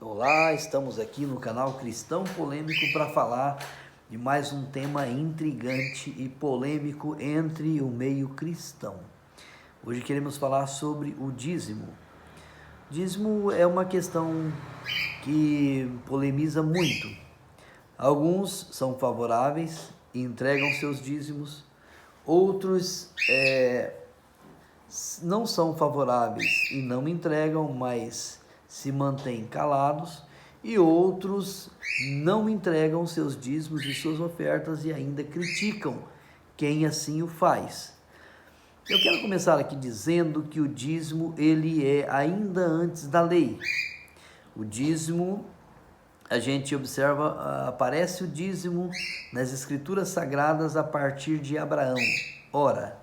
Olá, estamos aqui no canal Cristão Polêmico para falar de mais um tema intrigante e polêmico entre o meio cristão. Hoje queremos falar sobre o dízimo. Dízimo é uma questão que polemiza muito. Alguns são favoráveis e entregam seus dízimos, outros não são favoráveis e não entregam, mas se mantêm calados, e outros não entregam seus dízimos e suas ofertas e ainda criticam quem assim o faz. Eu quero começar aqui dizendo que o dízimo ele é ainda antes da lei. O dízimo, a gente observa, aparece o dízimo nas escrituras sagradas a partir de Abraão. Ora,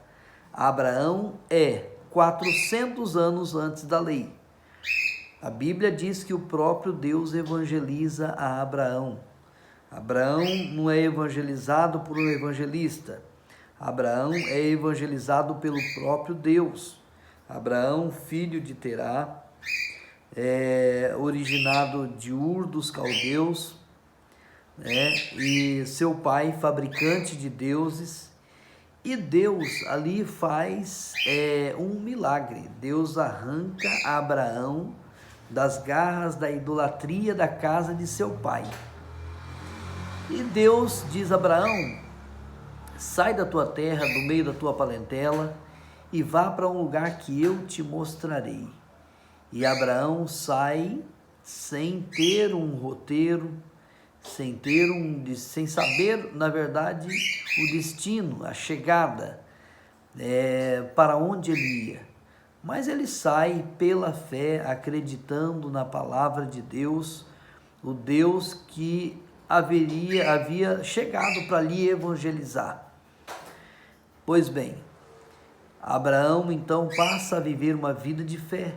Abraão é 400 anos antes da lei. A Bíblia diz que o próprio Deus evangeliza a Abraão. Abraão não é evangelizado por um evangelista. Abraão é evangelizado pelo próprio Deus. Abraão, filho de Terá, originado de Ur dos Caldeus, e seu pai, fabricante de deuses. E Deus ali faz um milagre. Deus arranca Abraão das garras da idolatria da casa de seu pai. E Deus diz a Abraão: sai da tua terra, do meio da tua parentela, e vá para um lugar que eu te mostrarei. E Abraão sai sem ter um roteiro, sem saber, na verdade, o destino, a chegada, para onde ele ia. Mas ele sai pela fé, acreditando na palavra de Deus, o Deus que havia chegado para lhe evangelizar. Pois bem, Abraão então passa a viver uma vida de fé.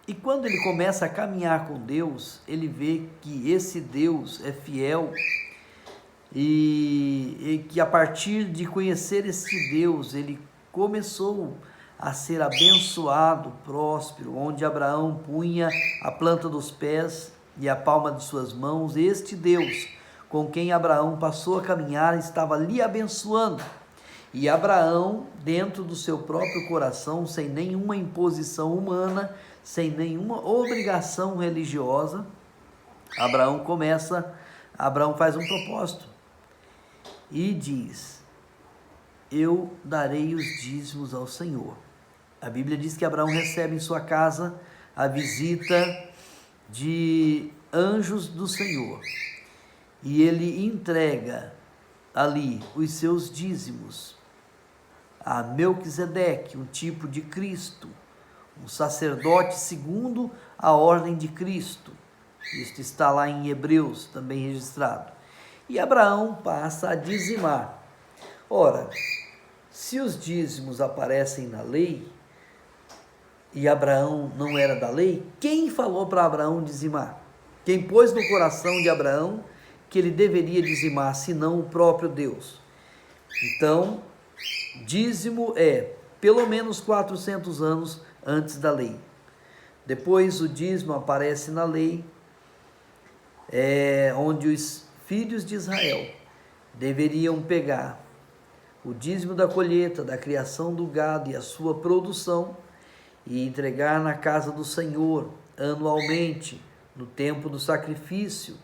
E quando ele começa a caminhar com Deus, ele vê que esse Deus é fiel e que a partir de conhecer esse Deus, ele começou a ser abençoado, próspero, onde Abraão punha a planta dos pés e a palma de suas mãos. Este Deus com quem Abraão passou a caminhar estava lhe abençoando. E Abraão, dentro do seu próprio coração, sem nenhuma imposição humana, sem nenhuma obrigação religiosa, Abraão faz um propósito e diz: eu darei os dízimos ao Senhor. A Bíblia diz que Abraão recebe em sua casa a visita de anjos do Senhor e ele entrega ali os seus dízimos a Melquisedeque, um tipo de Cristo, um sacerdote segundo a ordem de Cristo. Isto está lá em Hebreus, também registrado. E Abraão passa a dizimar. Ora, se os dízimos aparecem na lei, e Abraão não era da lei, quem falou para Abraão dizimar? Quem pôs no coração de Abraão que ele deveria dizimar, senão o próprio Deus? Então, dízimo é pelo menos 400 anos antes da lei. Depois o dízimo aparece na lei, onde os filhos de Israel deveriam pegar o dízimo da colheita, da criação do gado e a sua produção e entregar na casa do Senhor anualmente, no tempo do sacrifício.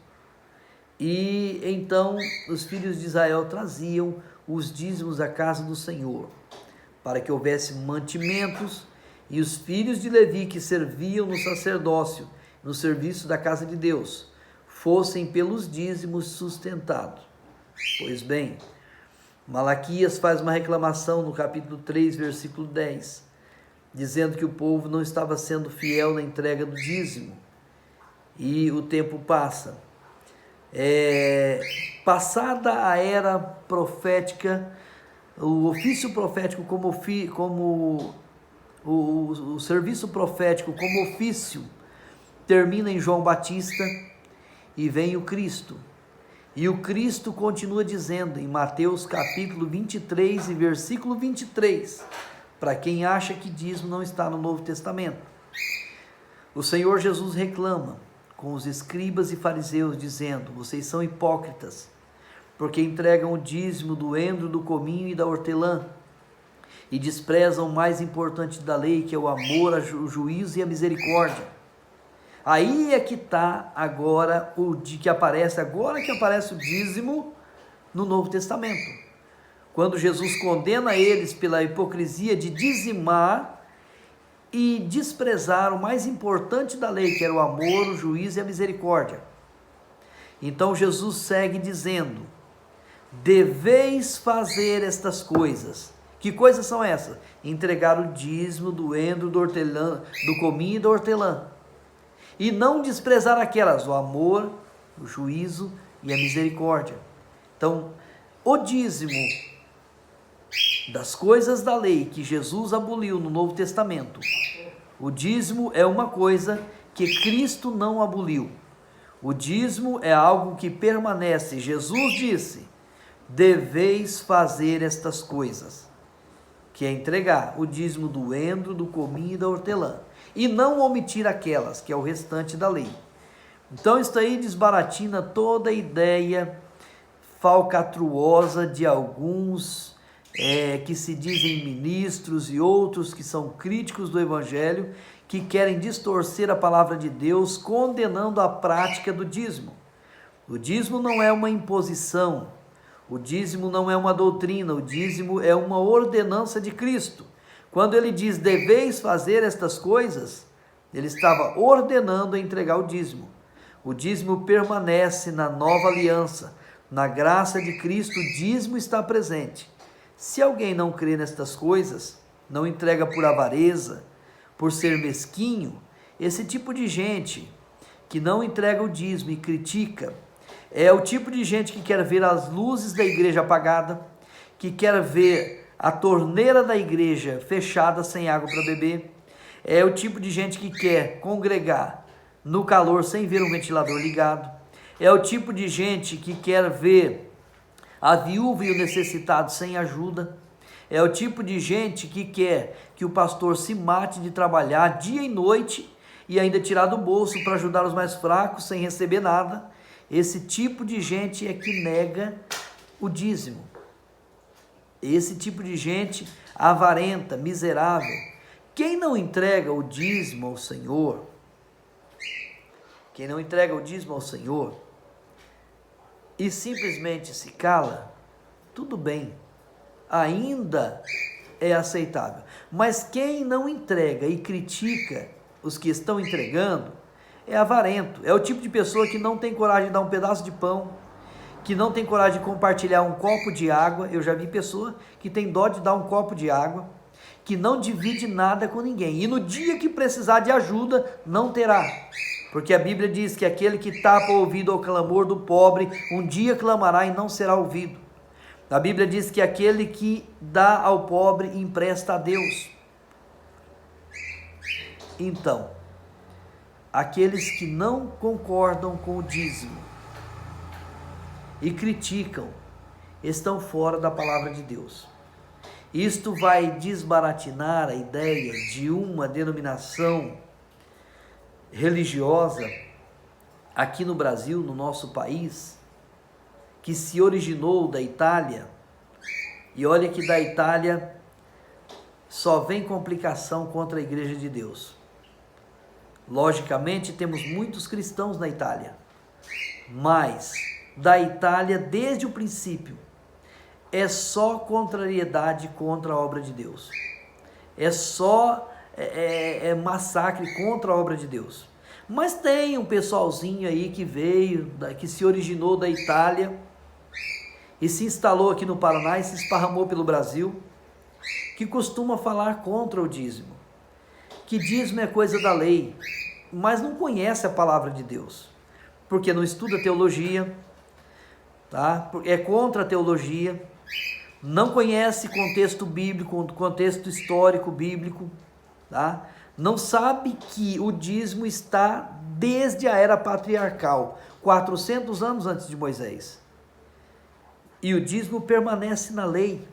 E então os filhos de Israel traziam os dízimos à casa do Senhor, para que houvesse mantimentos, e os filhos de Levi que serviam no sacerdócio, no serviço da casa de Deus, fossem pelos dízimos sustentados. Pois bem, Malaquias faz uma reclamação no capítulo 3, versículo 10, dizendo que o povo não estava sendo fiel na entrega do dízimo. E o tempo passa. Passada a era profética, o ofício profético como o serviço profético como ofício termina em João Batista e vem o Cristo. E o Cristo continua dizendo em Mateus capítulo 23 e versículo 23, para quem acha que dízimo não está no Novo Testamento. O Senhor Jesus reclama: com os escribas e fariseus, dizendo: vocês são hipócritas, porque entregam o dízimo do endro, do cominho e da hortelã, e desprezam o mais importante da lei, que é o amor, o juízo e a misericórdia. Aí é que está agora agora que aparece o dízimo no Novo Testamento. Quando Jesus condena eles pela hipocrisia de dizimar e desprezar o mais importante da lei, que era o amor, o juízo e a misericórdia. Então Jesus segue dizendo: deveis fazer estas coisas. Que coisas são essas? Entregar o dízimo do endro, do hortelã, do cominho e da hortelã. E não desprezar aquelas, o amor, o juízo e a misericórdia. Então, o dízimo das coisas da lei que Jesus aboliu no Novo Testamento, o dízimo é uma coisa que Cristo não aboliu. O dízimo é algo que permanece. Jesus disse: deveis fazer estas coisas, que é entregar o dízimo do endro, do cominho e da hortelã, e não omitir aquelas, que é o restante da lei. Então isso aí desbaratina toda a ideia falcatruosa de alguns que se dizem ministros e outros que são críticos do Evangelho, que querem distorcer a palavra de Deus, condenando a prática do dízimo. O dízimo não é uma imposição, o dízimo não é uma doutrina, o dízimo é uma ordenança de Cristo. Quando ele diz: deveis fazer estas coisas, ele estava ordenando a entregar o dízimo. O dízimo permanece na nova aliança, na graça de Cristo, o dízimo está presente. Se alguém não crê nestas coisas, não entrega por avareza, por ser mesquinho, esse tipo de gente que não entrega o dízimo e critica, é o tipo de gente que quer ver as luzes da igreja apagada, que quer ver a torneira da igreja fechada sem água para beber, é o tipo de gente que quer congregar no calor sem ver um ventilador ligado, é o tipo de gente que quer ver a viúva e o necessitado sem ajuda, é o tipo de gente que quer que o pastor se mate de trabalhar dia e noite e ainda tirar do bolso para ajudar os mais fracos sem receber nada. Esse tipo de gente é que nega o dízimo. Esse tipo de gente avarenta, miserável. Quem não entrega o dízimo ao Senhor, e simplesmente se cala, tudo bem, ainda é aceitável. Mas quem não entrega e critica os que estão entregando é avarento, é o tipo de pessoa que não tem coragem de dar um pedaço de pão, que não tem coragem de compartilhar um copo de água. Eu já vi pessoa que tem dó de dar um copo de água, que não divide nada com ninguém, e no dia que precisar de ajuda, não terá. Porque a Bíblia diz que aquele que tapa o ouvido ao clamor do pobre, um dia clamará e não será ouvido. A Bíblia diz que aquele que dá ao pobre empresta a Deus. Então, aqueles que não concordam com o dízimo e criticam, estão fora da palavra de Deus. Isto vai desbaratinar a ideia de uma denominação religiosa aqui no Brasil, no nosso país, que se originou da Itália. E olha que da Itália só vem complicação contra a Igreja de Deus. Logicamente temos muitos cristãos na Itália, mas da Itália desde o princípio é só contrariedade contra a obra de Deus, é só massacre contra a obra de Deus. Mas tem um pessoalzinho aí que veio, que se originou da Itália e se instalou aqui no Paraná e se esparramou pelo Brasil, que costuma falar contra o dízimo, que dízimo é coisa da lei, mas não conhece a palavra de Deus, porque não estuda teologia, tá? É contra a teologia, não conhece contexto bíblico, contexto histórico bíblico, tá? Não sabe que o dízimo está desde a era patriarcal, 400 anos antes de Moisés. E o dízimo permanece na lei.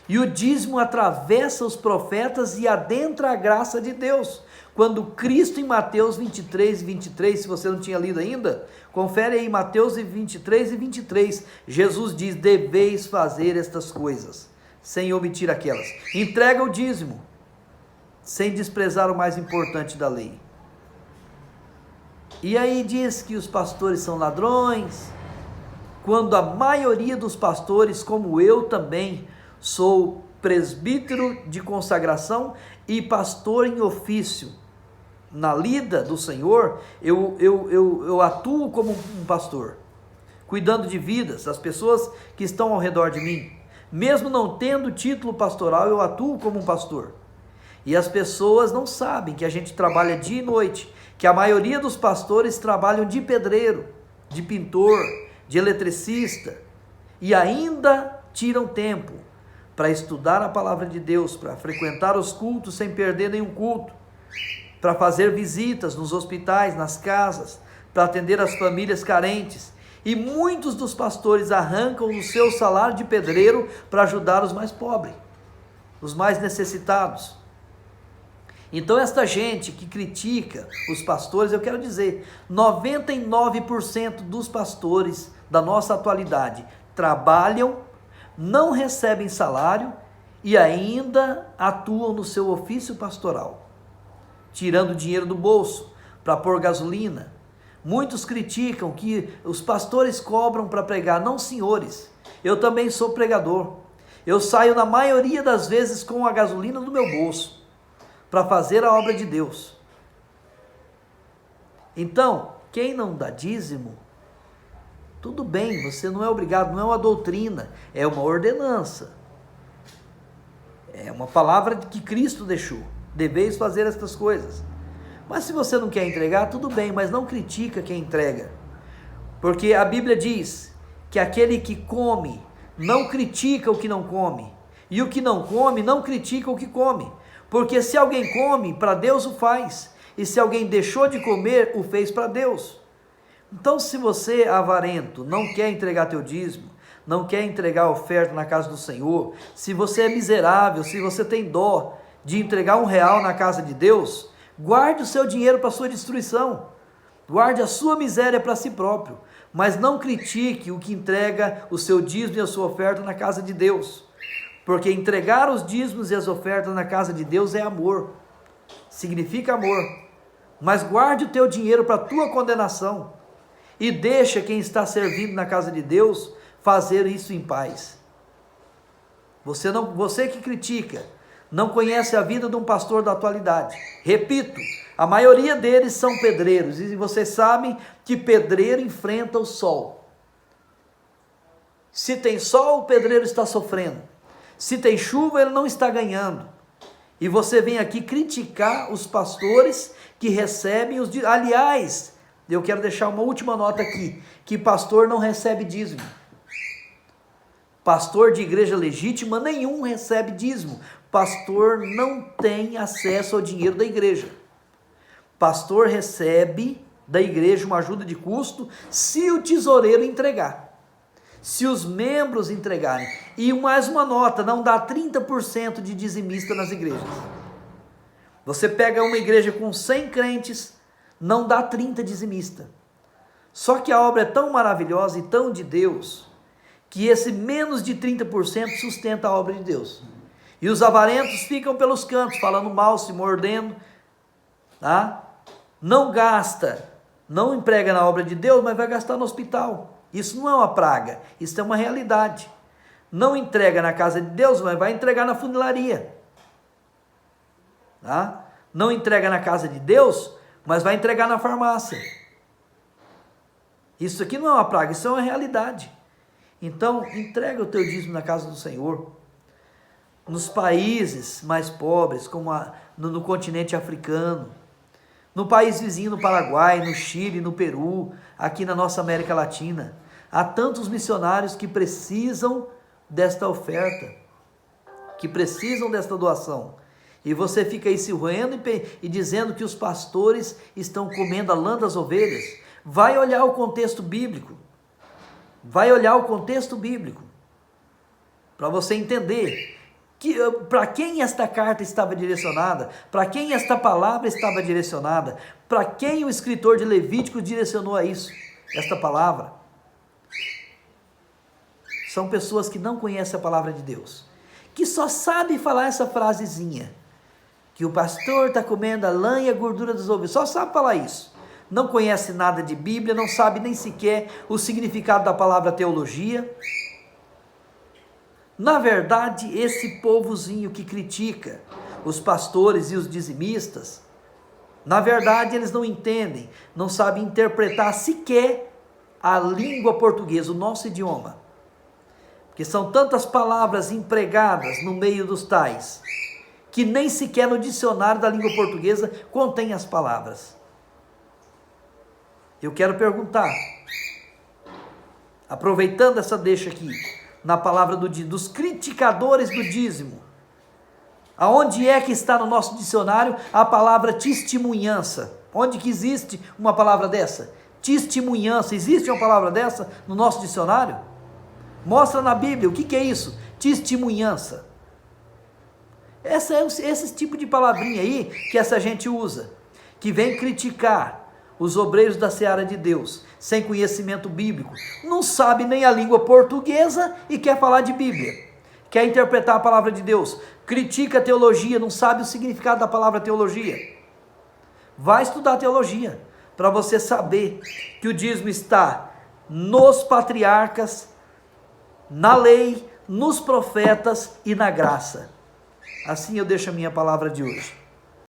E o dízimo atravessa os profetas e adentra a graça de Deus. quando Cristo em Mateus 23 e 23, se você não tinha lido ainda, confere aí Mateus 23 e 23, Jesus diz: deveis fazer estas coisas, sem omitir aquelas. Entrega o dízimo, sem desprezar o mais importante da lei. E aí diz que os pastores são ladrões, quando a maioria dos pastores, como eu também, sou presbítero de consagração e pastor em ofício. Na lida do Senhor, eu atuo como um pastor, cuidando de vidas, das pessoas que estão ao redor de mim. Mesmo não tendo título pastoral, eu atuo como um pastor. E as pessoas não sabem que a gente trabalha dia e noite, que a maioria dos pastores trabalham de pedreiro, de pintor, de eletricista, e ainda tiram tempo para estudar a palavra de Deus, para frequentar os cultos sem perder nenhum culto, para fazer visitas nos hospitais, nas casas, para atender as famílias carentes. E muitos dos pastores arrancam o seu salário de pedreiro para ajudar os mais pobres, os mais necessitados. Então esta gente que critica os pastores, eu quero dizer, 99% dos pastores da nossa atualidade trabalham, não recebem salário e ainda atuam no seu ofício pastoral, tirando dinheiro do bolso para pôr gasolina. Muitos criticam que os pastores cobram para pregar. Não, senhores, eu também sou pregador. Eu saio na maioria das vezes com a gasolina no meu bolso para fazer a obra de Deus. Então, quem não dá dízimo, tudo bem, você não é obrigado, não é uma doutrina, é uma ordenança. É uma palavra que Cristo deixou. Deveis fazer estas coisas. Mas se você não quer entregar, tudo bem, mas não critica quem entrega. Porque a Bíblia diz que aquele que come não critica o que não come. E o que não come não critica o que come. Porque se alguém come, para Deus o faz. E se alguém deixou de comer, o fez para Deus. Então, se você, avarento, não quer entregar teu dízimo, não quer entregar a oferta na casa do Senhor, se você é miserável, se você tem dó de entregar R$1 na casa de Deus, guarde o seu dinheiro para a sua destruição. Guarde a sua miséria para si próprio. Mas não critique o que entrega o seu dízimo e a sua oferta na casa de Deus. Porque entregar os dízimos e as ofertas na casa de Deus é amor. Significa amor. Mas guarde o teu dinheiro para a tua condenação. E deixa quem está servindo na casa de Deus fazer isso em paz. Você que critica, não conhece a vida de um pastor da atualidade. Repito, a maioria deles são pedreiros. E vocês sabem que pedreiro enfrenta o sol. Se tem sol, o pedreiro está sofrendo. Se tem chuva, ele não está ganhando. E você vem aqui criticar os pastores que recebem os dízimos. Aliás, eu quero deixar uma última nota aqui, que pastor não recebe dízimo. Pastor de igreja legítima nenhum recebe dízimo. Pastor não tem acesso ao dinheiro da igreja. Pastor recebe da igreja uma ajuda de custo se o tesoureiro entregar. Se os membros entregarem. E mais uma nota, não dá 30% de dizimista nas igrejas. Você pega uma igreja com 100 crentes, não dá 30 dizimista. Só que a obra é tão maravilhosa e tão de Deus, que esse menos de 30% sustenta a obra de Deus. E os avarentos ficam pelos cantos, falando mal, se mordendo, tá? Não gasta, não emprega na obra de Deus, mas vai gastar no hospital. Isso não é uma praga, isso é uma realidade. Não entrega na casa de Deus, mas vai entregar na funilaria. Tá? Não entrega na casa de Deus, mas vai entregar na farmácia. Isso aqui não é uma praga, isso é uma realidade. Então, entrega o teu dízimo na casa do Senhor. Nos países mais pobres, como no continente africano, no país vizinho, no Paraguai, no Chile, no Peru, aqui na nossa América Latina, há tantos missionários que precisam desta oferta, que precisam desta doação. E você fica aí se roendo e dizendo que os pastores estão comendo a lã das ovelhas. Vai olhar o contexto bíblico. Vai olhar o contexto bíblico. Para você entender Para quem esta carta estava direcionada? Para quem esta palavra estava direcionada? Para quem o escritor de Levítico direcionou a isso? Esta palavra? São pessoas que não conhecem a palavra de Deus, que só sabem falar essa frasezinha, que o pastor está comendo a lã e a gordura dos ovelhos, só sabe falar isso. Não conhece nada de Bíblia, não sabe nem sequer o significado da palavra teologia. Na verdade, esse povozinho que critica os pastores e os dizimistas, na verdade eles não entendem, não sabem interpretar sequer a língua portuguesa, o nosso idioma. Porque são tantas palavras empregadas no meio dos tais, que nem sequer no dicionário da língua portuguesa contém as palavras. Eu quero perguntar, aproveitando essa deixa aqui, na palavra dos criticadores do dízimo, aonde é que está no nosso dicionário a palavra testemunhança? Onde que existe uma palavra dessa? Testemunhança, existe uma palavra dessa no nosso dicionário? Mostra na Bíblia, o que é isso? Testemunhança. Esse tipo de palavrinha aí que essa gente usa, que vem criticar os obreiros da seara de Deus, sem conhecimento bíblico, não sabe nem a língua portuguesa e quer falar de Bíblia, quer interpretar a palavra de Deus, critica a teologia, não sabe o significado da palavra teologia. Vai estudar teologia, para você saber que o dízimo está nos patriarcas, na lei, nos profetas e na graça. Assim eu deixo a minha palavra de hoje.